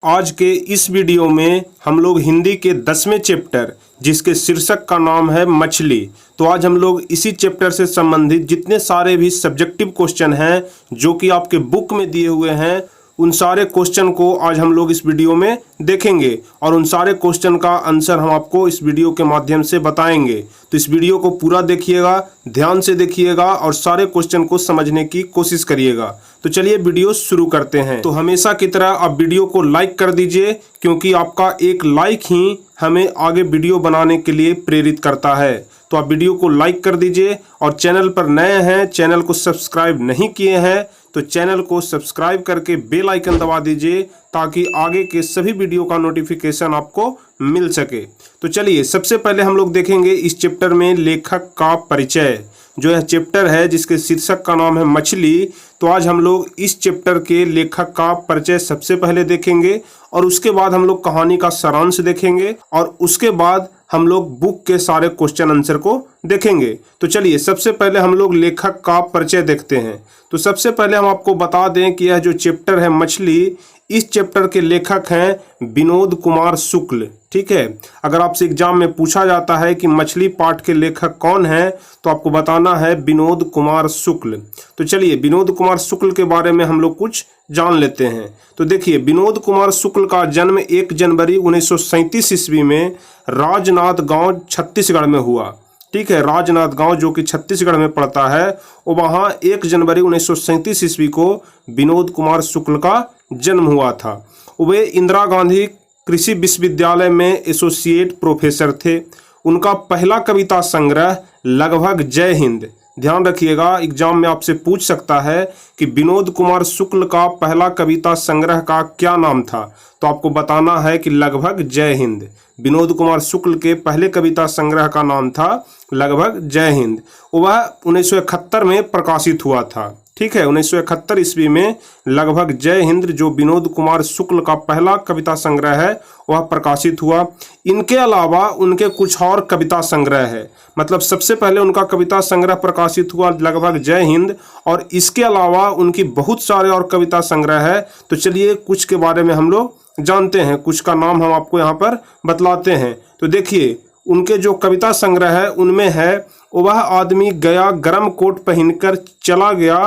आज के इस वीडियो में हम लोग हिंदी के 10वें चैप्टर जिसके शीर्षक का नाम है मछली। तो आज हम लोग इसी चैप्टर से संबंधित जितने सारे भी सब्जेक्टिव क्वेश्चन हैं जो कि आपके बुक में दिए हुए हैं उन सारे क्वेश्चन को आज हम लोग इस वीडियो में देखेंगे और उन सारे क्वेश्चन का आंसर हम आपको इस वीडियो के माध्यम से बताएंगे। तो इस वीडियो को पूरा देखिएगा, ध्यान से देखिएगा और सारे क्वेश्चन को समझने की कोशिश करिएगा। तो चलिए वीडियो शुरू करते हैं। तो हमेशा की तरह आप वीडियो को लाइक कर दीजिए क्योंकि आपका एक लाइक ही हमें आगे वीडियो बनाने के लिए प्रेरित करता है। तो आप वीडियो को लाइक कर दीजिए और चैनल पर नए हैं, चैनल को सब्सक्राइब नहीं किए हैं तो चैनल को सब्सक्राइब करके बेल आइकन दबा दीजिए ताकि आगे के सभी वीडियो का नोटिफिकेशन आपको मिल सके। तो चलिए सबसे पहले हम लोग देखेंगे इस चैप्टर में लेखक का परिचय। जो यह चैप्टर है जिसके शीर्षक का नाम है मछली। तो आज हम लोग इस चैप्टर के लेखक का परिचय सबसे पहले देखेंगे और उसके बाद हम लोग कहानी का सारांश देखेंगे और उसके बाद हम लोग बुक के सारे क्वेश्चन आंसर को देखेंगे। तो चलिए सबसे पहले हम लोग लेखक का परिचय देखते हैं। तो सबसे पहले हम आपको बता दें कि यह जो चैप्टर है मछली, इस चैप्टर के लेखक हैं विनोद कुमार शुक्ल। ठीक है, अगर आपसे एग्जाम में पूछा जाता है कि मछली पाठ के लेखक कौन है तो आपको बताना है विनोद कुमार शुक्ल। तो चलिए विनोद कुमार शुक्ल के बारे में हम लोग कुछ जान लेते हैं। तो देखिए विनोद कुमार शुक्ल का जन्म 1 जनवरी 1937 ईस्वी में राजनांद गांव छत्तीसगढ़ में हुआ। ठीक है, राजनांद गांव जो कि छत्तीसगढ़ में पड़ता है और वहाँ 1 जनवरी 1937 ईस्वी को विनोद कुमार शुक्ल का जन्म हुआ था। वे इंदिरा गांधी कृषि विश्वविद्यालय में एसोसिएट प्रोफेसर थे। उनका पहला कविता संग्रह लगभग जय हिंद, ध्यान रखिएगा एग्जाम में आपसे पूछ सकता है कि विनोद कुमार शुक्ल का पहला कविता संग्रह का क्या नाम था, तो आपको बताना है कि लगभग जय हिंद। विनोद कुमार शुक्ल के पहले कविता संग्रह का नाम था लगभग जय हिंद। वह 1971 में प्रकाशित हुआ था। ठीक है, 1971 ईस्वी में लगभग जय हिंद जो विनोद कुमार शुक्ल का पहला कविता संग्रह है वह प्रकाशित हुआ। इनके अलावा उनके कुछ और कविता संग्रह है, मतलब सबसे पहले उनका कविता संग्रह प्रकाशित हुआ लगभग जय हिंद और इसके अलावा उनकी बहुत सारे और कविता संग्रह है। तो चलिए कुछ के बारे में हम लोग जानते हैं, कुछ का नाम हम आपको यहाँ पर बतलाते हैं। तो देखिए उनके जो कविता संग्रह है उनमें है वह आदमी गया गरम कोट पहनकर चला गया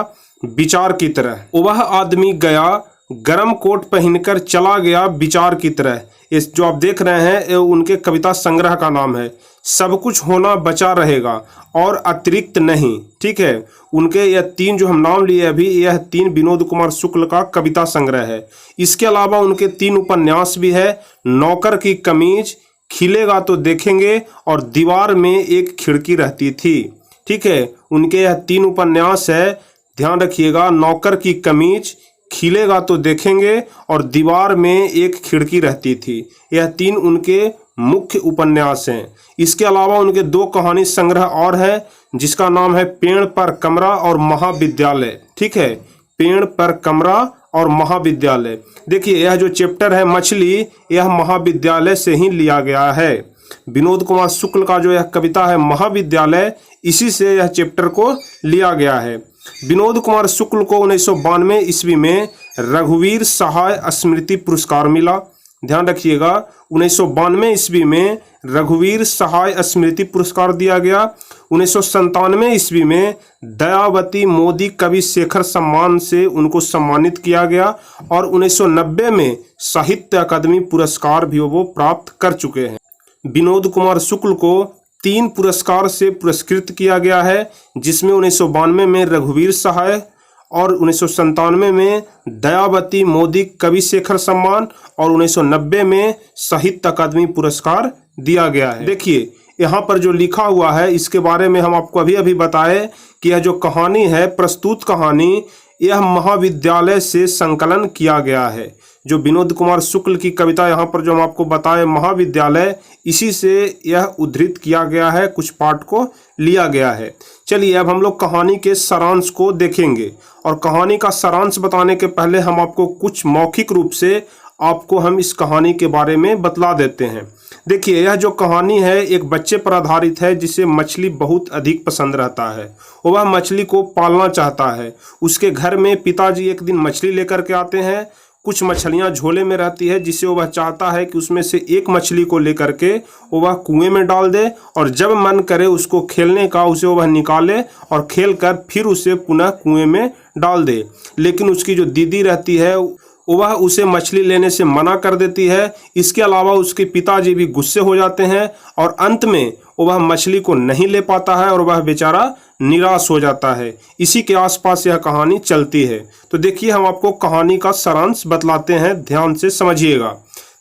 विचार की तरह। वह आदमी गया गरम कोट पहनकर चला गया विचार की तरह। इस जो आप देख रहे हैं उनके कविता संग्रह का नाम है सब कुछ होना बचा रहेगा और अतिरिक्त नहीं। ठीक है, उनके यह 3 जो हम नाम लिए अभी, यह 3 विनोद कुमार शुक्ल का कविता संग्रह है। इसके अलावा उनके 3 उपन्यास भी है, नौकर की कमीज, खिलेगा तो देखेंगे और दीवार में एक खिड़की रहती थी। ठीक है, उनके यह 3 उपन्यास है, ध्यान रखिएगा, नौकर की कमीज, खिलेगा तो देखेंगे और दीवार में एक खिड़की रहती थी। यह 3 उनके मुख्य उपन्यास हैं। इसके अलावा उनके 2 कहानी संग्रह और है जिसका नाम है पेड़ पर कमरा और महाविद्यालय। ठीक है, पेड़ पर कमरा और महाविद्यालय। देखिए यह जो चैप्टर है मछली, यह महाविद्यालय से ही लिया गया है। विनोद कुमार शुक्ल का जो यह कविता है महाविद्यालय, इसी से यह चैप्टर को लिया गया है। विनोद कुमार शुक्ल को 1992 ईस्वी में रघुवीर सहाय स्मृति पुरस्कार मिला। ध्यान रखिएगा 1992 ईस्वी में रघुवीर सहाय स्मृति पुरस्कार दिया गया। 1997 ईस्वी में दयावती मोदी कवि शेखर सम्मान से उनको सम्मानित किया गया और 1990 में साहित्य अकादमी पुरस्कार भी वो प्राप्त कर चुके हैं। विनोद कुमार शुक्ल को 3 पुरस्कार से पुरस्कृत किया गया है जिसमें 1992 में रघुवीर सहाय और 1997 में दयावती मोदी कवि शेखर सम्मान और 1990 में साहित्य अकादमी पुरस्कार दिया गया है। देखिए यहाँ पर जो लिखा हुआ है इसके बारे में हम आपको अभी बताए कि यह जो कहानी है, प्रस्तुत कहानी, यह महाविद्यालय से संकलन किया गया है। जो विनोद कुमार शुक्ल की कविता यहाँ पर जो हम आपको बताए महाविद्यालय, इसी से यह उद्धृत किया गया है, कुछ पाठ को लिया गया है। चलिए अब हम लोग कहानी के सारांश को देखेंगे और कहानी का सारांश बताने के पहले हम आपको कुछ मौखिक रूप से आपको हम इस कहानी के बारे में बतला देते हैं। देखिए यह जो कहानी है एक बच्चे पर आधारित है जिसे मछली बहुत अधिक पसंद रहता है। वह मछली को पालना चाहता है। उसके घर में पिताजी एक दिन मछली लेकर के आते हैं। कुछ मछलियां झोले में रहती है जिसे वह चाहता है कि उसमें से एक मछली को लेकर के वह कुएं में डाल दे और जब मन करे उसको खेलने का उसे वह निकाले और खेल कर फिर उसे पुनः कुएं में डाल दे। लेकिन उसकी जो दीदी रहती है वह उसे मछली लेने से मना कर देती है। इसके अलावा उसके पिताजी भी गुस्से हो जाते हैं और अंत में वह मछली को नहीं ले पाता है और वह बेचारा निराश हो जाता है। इसी के आसपास यह कहानी चलती है। तो देखिए, हम आपको कहानी का सारांश बतलाते हैं, ध्यान से समझिएगा।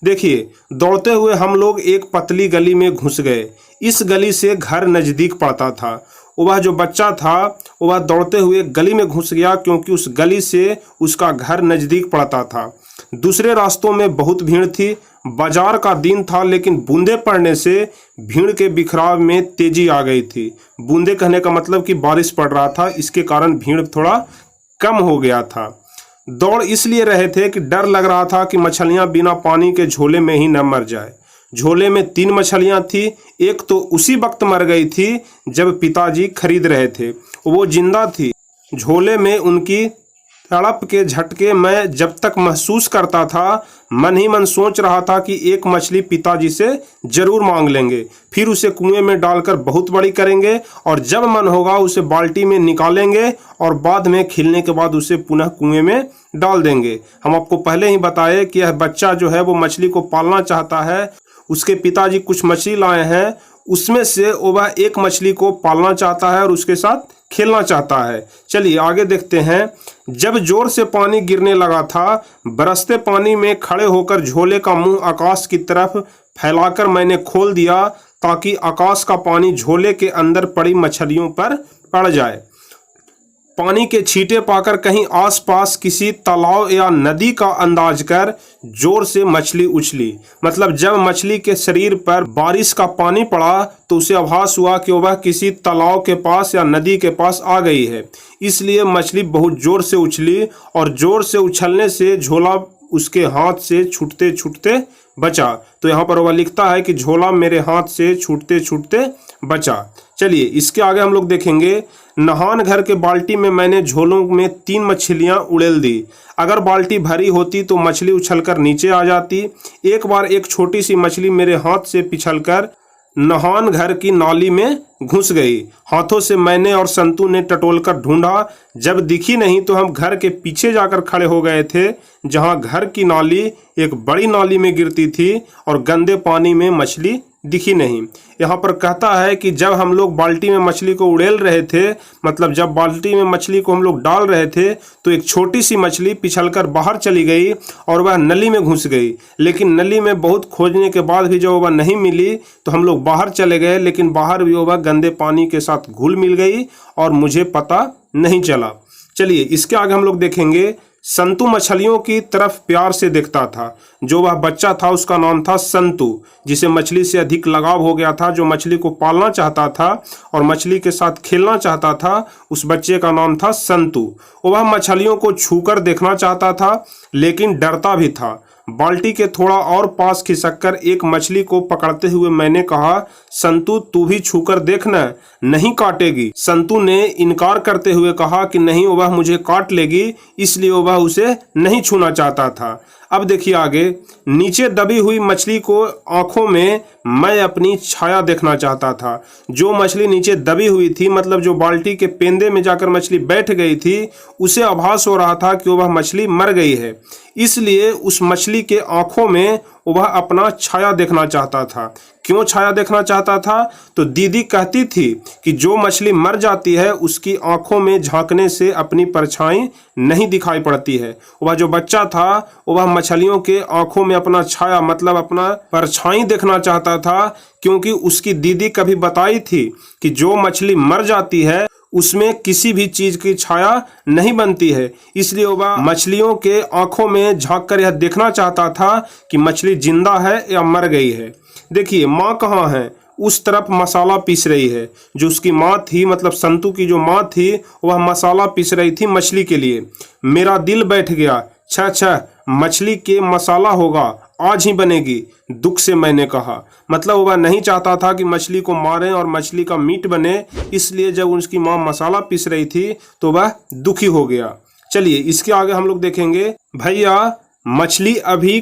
देखिए, दौड़ते हुए हम लोग एक पतली गली में घुस गए। इस गली से घर नज़दीक पड़ता था। वह जो बच्चा था वह दौड़ते हुए गली में घुस गया क्योंकि उस गली से उसका घर नज़दीक पड़ता था। दूसरे रास्तों में बहुत भीड़ थी। बाजार का दिन था लेकिन बूंदे पड़ने से भीड़ के बिखराव में तेजी आ गई थी। बूंदे कहने का मतलब कि बारिश पड़ रहा था, इसके कारण भीड़ थोड़ा कम हो गया था। दौड़ इसलिए रहे थे कि डर लग रहा था कि मछलियां बिना पानी के झोले में ही न मर जाए। झोले में 3 मछलियां थी। एक तो उसी वक्त मर गई थी जब पिताजी खरीद रहे थे, वो जिंदा थी। झोले में उनकी तड़प के झटके मैं जब तक महसूस करता था, मन ही मन सोच रहा था कि एक मछली पिताजी से जरूर मांग लेंगे, फिर उसे कुएं में डालकर बहुत बड़ी करेंगे और जब मन होगा उसे बाल्टी में निकालेंगे और बाद में खिलने के बाद उसे पुनः कुएं में डाल देंगे। हम आपको पहले ही बताए कि यह बच्चा जो है वो मछली को पालना चाहता है। उसके पिताजी कुछ मछली लाए हैं, उसमें से वह एक मछली को पालना चाहता है और उसके साथ खेलना चाहता है। चलिए आगे देखते हैं। जब जोर से पानी गिरने लगा था, बरसते पानी में खड़े होकर झोले का मुंह आकाश की तरफ फैलाकर मैंने खोल दिया ताकि आकाश का पानी झोले के अंदर पड़ी मछलियों पर पड़ जाए। पानी के छींटे पाकर कहीं आसपास किसी तालाब या नदी का अंदाज कर जोर से मछली उछली। मतलब जब मछली के शरीर पर बारिश का पानी पड़ा तो उसे आभास हुआ कि वह किसी तालाब के पास या नदी के पास आ गई है। इसलिए मछली बहुत जोर से उछली और जोर से उछलने से झोला उसके हाथ से छूटते छूटते बचा। तो यहाँ पर वह लिखता है कि झोला मेरे हाथ से छूटते छूटते बचा। चलिए इसके आगे हम लोग देखेंगे। नहान घर के बाल्टी में मैंने झोलों में 3 मछलियां उड़ेल दी। अगर बाल्टी भरी होती तो मछली उछलकर नीचे आ जाती। एक बार एक छोटी सी मछली मेरे हाथ से पिछलकर नहान घर की नाली में घुस गई। हाथों से मैंने और संतू ने टटोलकर ढूंढा। जब दिखी नहीं तो हम घर के पीछे जाकर खड़े हो गए थे, जहां घर की नाली एक बड़ी नाली में गिरती थी और गंदे पानी में मछली दिखी नहीं। यहाँ पर कहता है कि जब हम लोग बाल्टी में मछली को उड़ेल रहे थे, मतलब जब बाल्टी में मछली को हम लोग डाल रहे थे, तो एक छोटी सी मछली पिछलकर बाहर चली गई और वह नली में घुस गई। लेकिन नली में बहुत खोजने के बाद भी जब वह नहीं मिली तो हम लोग बाहर चले गए, लेकिन बाहर भी वह गंदे पानी के साथ घुल मिल गई और मुझे पता नहीं चला। चलिए इसके आगे हम लोग देखेंगे। संतू मछलियों की तरफ प्यार से देखता था। जो वह बच्चा था उसका नाम था संतू, जिसे मछली से अधिक लगाव हो गया था। जो मछली को पालना चाहता था और मछली के साथ खेलना चाहता था, उस बच्चे का नाम था संतू। वह मछलियों को छूकर देखना चाहता था लेकिन डरता भी था। बाल्टी के थोड़ा और पास खिसककर एक मछली को पकड़ते हुए मैंने कहा, संतू तू भी छूकर देखना, नहीं काटेगी। संतू ने इनकार करते हुए कहा कि नहीं, वह मुझे काट लेगी, इसलिए वह उसे नहीं छूना चाहता था। अब देखिए आगे। नीचे दबी हुई मछली को आंखों में मैं अपनी छाया देखना चाहता था। जो मछली नीचे दबी हुई थी, मतलब जो बाल्टी के पेंदे में जाकर मछली बैठ गई थी, उसे आभास हो रहा था कि वह मछली मर गई है। इसलिए उस मछली के आंखों में वह अपना छाया देखना चाहता था। क्यों छाया देखना चाहता था? तो दीदी कहती थी कि जो मछली मर जाती है उसकी आंखों में झांकने से अपनी परछाई नहीं दिखाई पड़ती है। वह जो बच्चा था वह मछलियों के आंखों में अपना छाया, मतलब अपना परछाई देखना चाहता था, क्योंकि उसकी दीदी कभी बताई थी कि जो मछली मर जाती है उसमें किसी भी चीज की छाया नहीं बनती है। इसलिए वह मछलियों के आंखों में झांक कर यह देखना चाहता था कि मछली जिंदा है या मर गई है। देखिए माँ कहाँ है? उस तरफ मसाला पीस रही है। जो उसकी माँ थी, मतलब संतू की जो माँ थी, वह मसाला पीस रही थी मछली के लिए। मेरा दिल बैठ गया। छः मछली के मसाला होगा, आज ही बनेगी, दुख से मैंने कहा। मतलब वह नहीं चाहता था कि मछली को मारें और मछली का मीट बने, इसलिए जब उसकी माँ मसाला पीस रही थी तो वह दुखी हो गया। चलिए इसके आगे हम लोग देखेंगे। भैया मछली अभी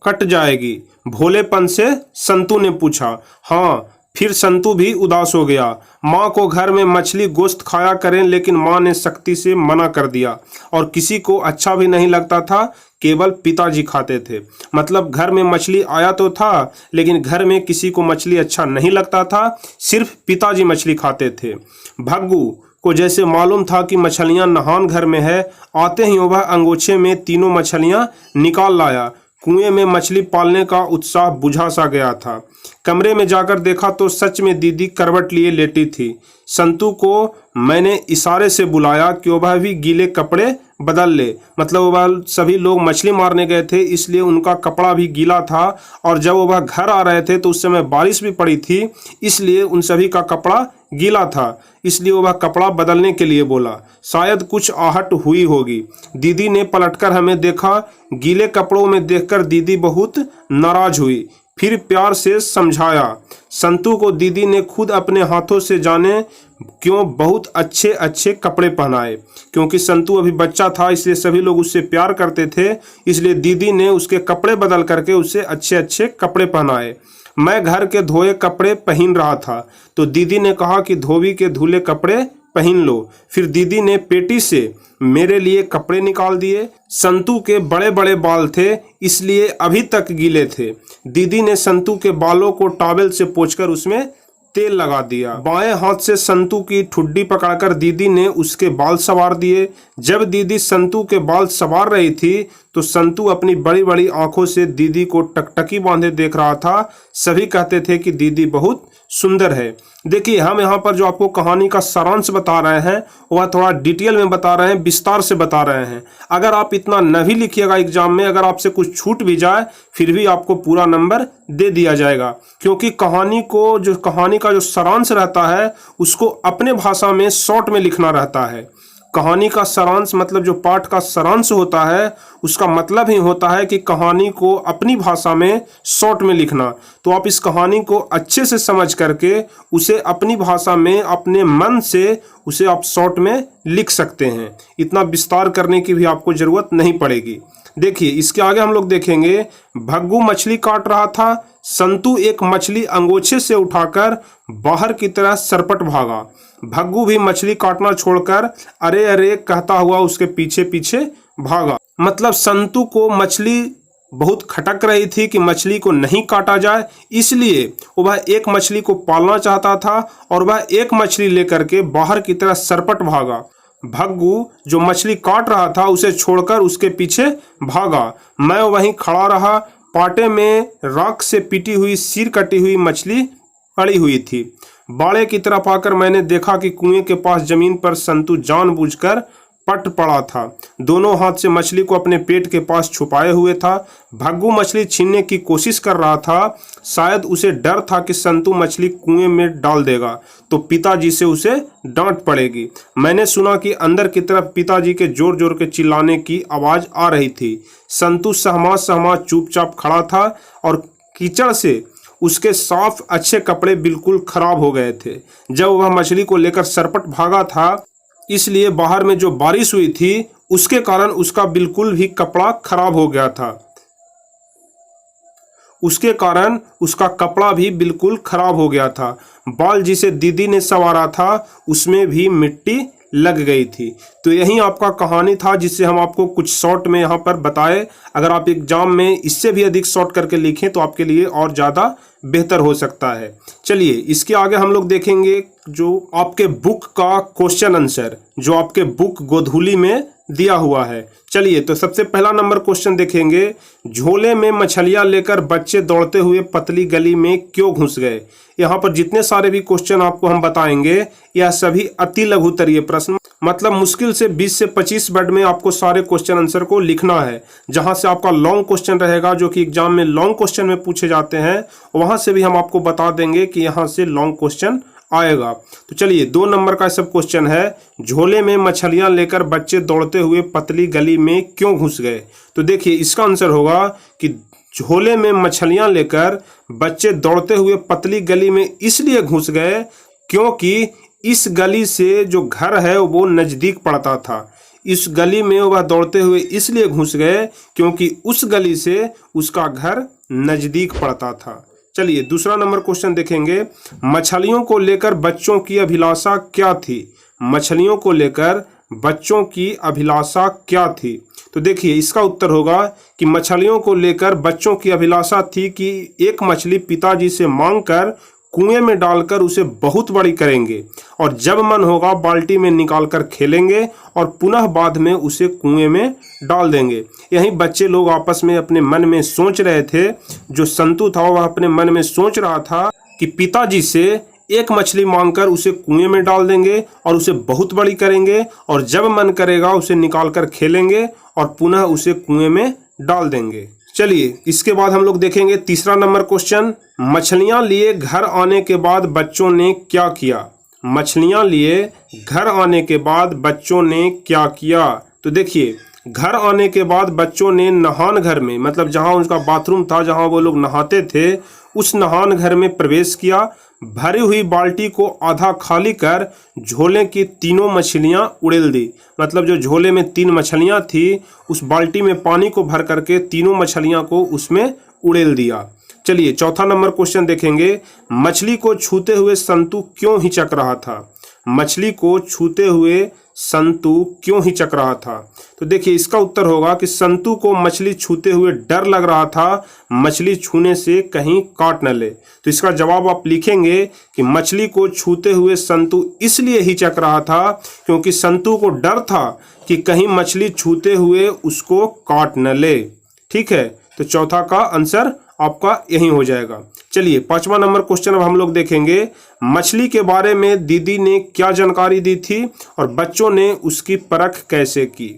कट जाएगी, भोलेपन से संतू ने पूछा। हाँ, फिर संतू भी उदास हो गया। माँ को घर में मछली गोश्त खाया करें, लेकिन माँ ने सख्ती से मना कर दिया और किसी को अच्छा भी नहीं लगता था, केवल पिताजी खाते थे। मतलब घर में मछली आया तो था, लेकिन घर में किसी को मछली अच्छा नहीं लगता था, सिर्फ पिताजी मछली खाते थे। भग्गू को जैसे मालूम था कि मछलियां नहान घर में है, आते ही वह अंगोछे में तीनों मछलियां निकाल लाया। कुएं में मछली पालने का उत्साह बुझा सा गया था। कमरे में जाकर देखा तो सच में दीदी करवट लिए लेटी थी। संतू को मैंने इशारे से बुलाया कि वह भी गीले कपड़े बदल ले। मतलब वह सभी लोग मछली मारने गए थे, इसलिए उनका कपड़ा भी गीला था, और जब वह घर आ रहे थे तो उस समय बारिश भी पड़ी थी, इसलिए उन सभी का कपड़ा गीला था, इसलिए वह कपड़ा बदलने के लिए बोला। शायद कुछ आहट हुई होगी। दीदी ने पलटकर हमें देखा। गीले कपड़ों में देखकर दीदी बहुत नाराज हुई, फिर प्यार से समझाया। संतू को दीदी ने खुद अपने हाथों से जाने क्यों बहुत अच्छे अच्छे कपड़े पहनाए। क्योंकि संतू अभी बच्चा था, इसलिए सभी लोग उससे प्यार करते थे, इसलिए दीदी ने उसके कपड़े बदल करके उसे अच्छे अच्छे कपड़े पहनाए। मैं घर के धोए कपड़े पहन रहा था तो दीदी ने कहा कि धोबी के धुले कपड़े पहन लो। फिर दीदी ने पेटी से मेरे लिए कपड़े निकाल दिए। संतू के बड़े बड़े बाल थे, इसलिए अभी तक गीले थे। दीदी ने संतू के बालों को टॉवेल से पोंछकर उसमें तेल लगा दिया। बाएं हाथ से संतू की ठुड्डी पकड़कर दीदी ने उसके बाल संवार दिए। जब दीदी संतू के बाल संवार रही थी तो संतू अपनी बड़ी बड़ी आंखों से दीदी को टकटकी बांधे देख रहा था। सभी कहते थे कि दीदी बहुत सुंदर है। देखिए, हम यहाँ पर जो आपको कहानी का सारांश बता रहे हैं वह थोड़ा डिटेल में बता रहे हैं, विस्तार से बता रहे हैं। अगर आप इतना न भी लिखिएगा एग्जाम में, अगर आपसे कुछ छूट भी जाए फिर भी आपको पूरा नंबर दे दिया जाएगा, क्योंकि कहानी का जो सारांश रहता है उसको अपने भाषा में शॉर्ट में लिखना रहता है। कहानी का सारांश मतलब जो पाठ का सारांश होता है उसका मतलब ही होता है कि कहानी को अपनी भाषा में शॉर्ट में लिखना। तो आप इस कहानी को अच्छे से समझ करके उसे अपनी भाषा में अपने मन से उसे आप शॉर्ट में लिख सकते हैं। इतना विस्तार करने की भी आपको जरूरत नहीं पड़ेगी। देखिए, इसके आगे हम लोग देखेंगे। भग्गू मछली काट रहा था। संतू एक मछली अंगोछे से उठाकर बाहर की तरह सरपट भागा। भग्गू भी मछली काटना छोड़कर अरे अरे कहता हुआ उसके पीछे पीछे भागा। मतलब संतू को मछली बहुत खटक रही थी कि मछली को नहीं काटा जाए, इसलिए वह एक मछली को पालना चाहता था और वह एक मछली लेकर के बाहर की तरह सरपट भागा। भग्गू जो मछली काट रहा था उसे छोड़कर उसके पीछे भागा। मैं वहीं खड़ा रहा। पाटे में राख से पिटी हुई सिर कटी हुई मछली पड़ी हुई थी। बाड़े की तरफ आकर मैंने देखा कि कुएं के पास जमीन पर संतू जानबूझकर पट पड़ा था। दोनों हाथ से मछली को अपने पेट के पास छुपाए हुए था। भग्गू मछली छीनने की कोशिश कर रहा था। शायद उसे डर था कि संतू मछली कुएं में डाल देगा तो पिताजी से उसे डांट पड़ेगी। मैंने सुना कि अंदर की तरफ पिताजी के जोर जोर के चिल्लाने की आवाज आ रही थी। संतू सहमा सहमा चुपचाप खड़ा था और कीचड़ से उसके साफ अच्छे कपड़े बिल्कुल खराब हो गए थे। जब वह मछली को लेकर सरपट भागा था, इसलिए बाहर में जो बारिश हुई थी उसके कारण उसका बिल्कुल भी कपड़ा खराब हो गया था। उसके कारण उसका कपड़ा भी बिल्कुल खराब हो गया था। बाल जिसे दीदी ने संवारा था उसमें भी मिट्टी लग गई थी। तो यही आपका कहानी था जिससे हम आपको कुछ शॉर्ट में यहाँ पर बताए। अगर आप एग्जाम में इससे भी अधिक शॉर्ट करके लिखें तो आपके लिए और ज़्यादा बेहतर हो सकता है। चलिए, इसके आगे हम लोग देखेंगे जो आपके बुक का क्वेश्चन आंसर, जो आपके बुक गोधूली में दिया हुआ है। चलिए, तो सबसे पहला नंबर क्वेश्चन देखेंगे। झोले में मछलियां लेकर बच्चे दौड़ते हुए पतली गली में क्यों घुस गए। यहाँ पर जितने सारे भी क्वेश्चन आपको हम बताएंगे यह सभी अति लघुतरीय प्रश्न, मतलब मुश्किल से 20 से 25 वर्ड में आपको सारे क्वेश्चन आंसर को लिखना है। जहां से आपका लॉन्ग क्वेश्चन रहेगा जो कि एग्जाम में लॉन्ग क्वेश्चन में पूछे जाते हैं, वहां से भी हम आपको बता देंगे कि यहाँ से लॉन्ग क्वेश्चन आएगा। तो चलिए, 2 नंबर का सब क्वेश्चन है। झोले में मछलियां लेकर बच्चे दौड़ते हुए पतली गली में क्यों घुस गए। तो देखिए, इसका आंसर होगा कि झोले में मछलियां लेकर बच्चे दौड़ते हुए पतली गली में इसलिए घुस गए क्योंकि इस गली से जो घर है वो नजदीक पड़ता था। इस गली में वह दौड़ते हुए इसलिए घुस गए क्योंकि उस गली से उसका घर नजदीक पड़ता था। चलिए दूसरा नंबर क्वेश्चन देखेंगे। मछलियों को लेकर बच्चों की अभिलाषा क्या थी? मछलियों को लेकर बच्चों की अभिलाषा क्या थी? तो देखिए इसका उत्तर होगा कि मछलियों को लेकर बच्चों की अभिलाषा थी कि एक मछली पिताजी से मांगकर कुएं में डालकर उसे बहुत बड़ी करेंगे और जब मन होगा बाल्टी में निकालकर खेलेंगे और पुनः बाद में उसे कुएं में डाल देंगे। यही बच्चे लोग आपस में अपने मन में सोच रहे थे। जो संतु था वह अपने मन में सोच रहा था कि पिताजी से एक मछली मांगकर उसे कुएं में डाल देंगे और उसे बहुत बड़ी करेंगे और जब मन करेगा उसे निकालकर खेलेंगे और पुनः उसे कुएं में डाल देंगे। चलिए इसके बाद हम लोग देखेंगे तीसरा नंबर क्वेश्चन। मछलियां लिए घर आने के बाद बच्चों ने क्या किया? मछलियां लिए घर आने के बाद बच्चों ने क्या किया? तो देखिए घर आने के बाद बच्चों ने नहान घर में, मतलब जहां उनका बाथरूम था, जहां वो लोग नहाते थे, उस नहान घर में प्रवेश किया। भरी हुई बाल्टी को आधा खाली कर झोले की तीनों मछलियां उड़ेल दी। मतलब जो झोले में 3 मछलियां थी उस बाल्टी में पानी को भर करके तीनों मछलियां को उसमें उड़ेल दिया। चलिए चौथा नंबर क्वेश्चन देखेंगे। मछली को छूते हुए संतु क्यों हिचक रहा था? मछली को छूते हुए संतु क्यों हिचक रहा था? तो देखिए इसका उत्तर होगा कि संतु को मछली छूते हुए डर लग रहा था, मछली छूने से कहीं काट न ले। तो इसका जवाब आप लिखेंगे कि मछली को छूते हुए संतु इसलिए हिचक रहा था क्योंकि संतु को डर था कि कहीं मछली छूते हुए उसको काट न ले। ठीक है, तो चौथा का आंसर आपका यही हो जाएगा। चलिए पांचवा नंबर क्वेश्चन अब हम लोग देखेंगे। मछली के बारे में दीदी ने क्या जानकारी दी थी और बच्चों ने उसकी परख कैसे की?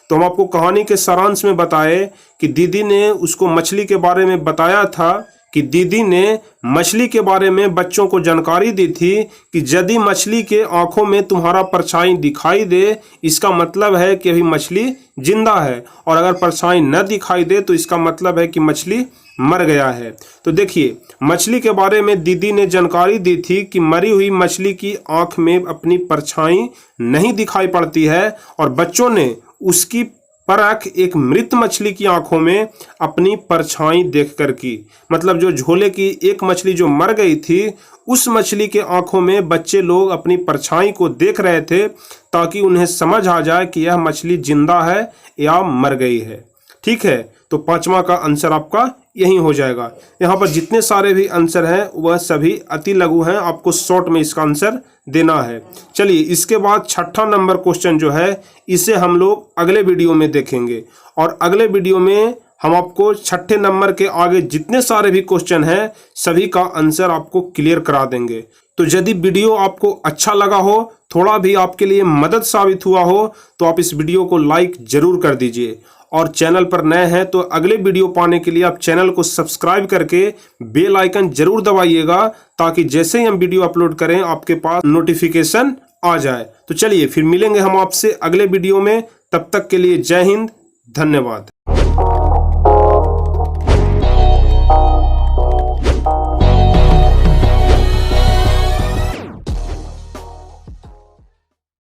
तो हम आपको कहानी के सारांश में बताए कि दीदी ने उसको मछली के बारे में बताया था कि दीदी ने मछली के बारे में बच्चों को जानकारी दी थी कि यदि मछली के आंखों में तुम्हारा परछाई दिखाई दे इसका मतलब है कि अभी मछली जिंदा है, और अगर परछाई न दिखाई दे तो इसका मतलब है कि मछली मर गया है। तो देखिए मछली के बारे में दीदी ने जानकारी दी थी कि मरी हुई मछली की आंख में अपनी परछाई नहीं दिखाई पड़ती है और बच्चों ने उसकी परख एक मृत मछली की आंखों में अपनी परछाई देखकर की। मतलब जो झोले की एक मछली जो मर गई थी उस मछली के आंखों में बच्चे लोग अपनी परछाई को देख रहे थे ताकि उन्हें समझ आ जाए कि यह मछली जिंदा है या मर गई है। ठीक है, तो पांचवा का आंसर आपका यही हो जाएगा। यहाँ पर जितने सारे भी आंसर हैं वह सभी अति लघु हैं, आपको शॉर्ट में इसका आंसर देना है। चलिए इसके बाद छठा नंबर क्वेश्चन जो है इसे हम लोग अगले वीडियो में देखेंगे और अगले वीडियो में हम आपको छठे नंबर के आगे जितने सारे भी क्वेश्चन हैं सभी का आंसर आपको क्लियर करा देंगे। तो यदि वीडियो आपको अच्छा लगा हो, थोड़ा भी आपके लिए मदद साबित हुआ हो तो आप इस वीडियो को लाइक जरूर कर दीजिए और चैनल पर नए हैं तो अगले वीडियो पाने के लिए आप चैनल को सब्सक्राइब करके बेल आइकन जरूर दबाइएगा ताकि जैसे ही हम वीडियो अपलोड करें आपके पास नोटिफिकेशन आ जाए। तो चलिए फिर मिलेंगे हम आपसे अगले वीडियो में, तब तक के लिए जय हिंद, धन्यवाद।